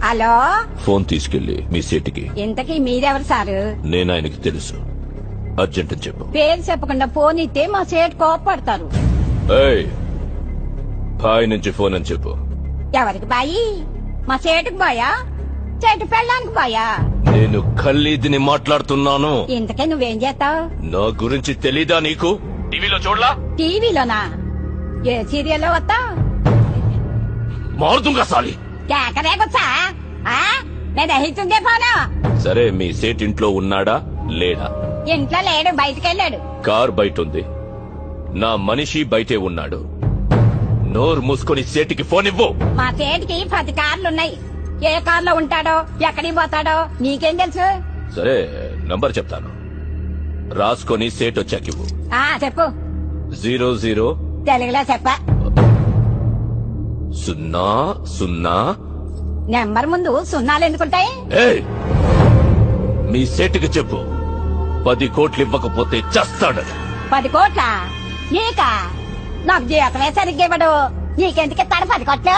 Hello, phone తీసుకెళ్లి మీ సేటికి. ఇంతకీ మీరెవరు సారు? నేను ఆయనకి తెలుసు. అర్జెంట్ అని చెప్పు. పేరు చెప్పకుండా ఫోన్ ఇస్తే మా సేటు కోపడతారు. ఏయ్, బాయ్ నుంచి ఫోన్ అని చెప్పు. ఎవరికి బాయి? మా సేటుకు బాయా, చెట్టు పెళ్ళానికి బాయా? నేను ఖల్లీదిని మాట్లాడుతున్నాను. ఇంతకీ నువ్వేం చేస్తావు? నా గురించి తెలీదా నీకు? టీవీలో చూడలా? టీవీలోనా? ఏ సీరియల్లో వస్తా? మారుతుంగా సాలి. కేకరేకొచ్చా? నేను దహిస్తుందే పోను. సరే, మీ సేట్ ఇంట్లో ఉన్నాడా లేడా? ఇంట్లో లేడు, బయటకెళ్ళాడు. కార్ బయట ఉంది. నా మనిషి బయటే ఉన్నాడు. నోరు మూసుకొని సేటికి ఫోన్ ఇవ్వు. మా సేటికి 10 కార్లున్నాయి. ఏ కార్లో ఉంటాడో, ఎక్కడికి పోతాడో నీకేం తెలుసు? సరే, నంబర్ చెప్తాను, రాసుకొని సేట్ వచ్చాకివ్వు. చెప్పు. 00 తెలుగులో చెప్ప. 00. నెంబర్ ముందు సున్నాలు ఎందుకుంటాయి? ఏయ్, మీ సేటుకి చెప్పు, 10 కోట్లు ఇవ్వకపోతే చస్తాడు. 10 కోట్ల? నీకా? నాకు జీవితమే సరిగ్గా ఇవ్వడు. నీకెందుకు ఇస్తాడు 10 కోట్లు?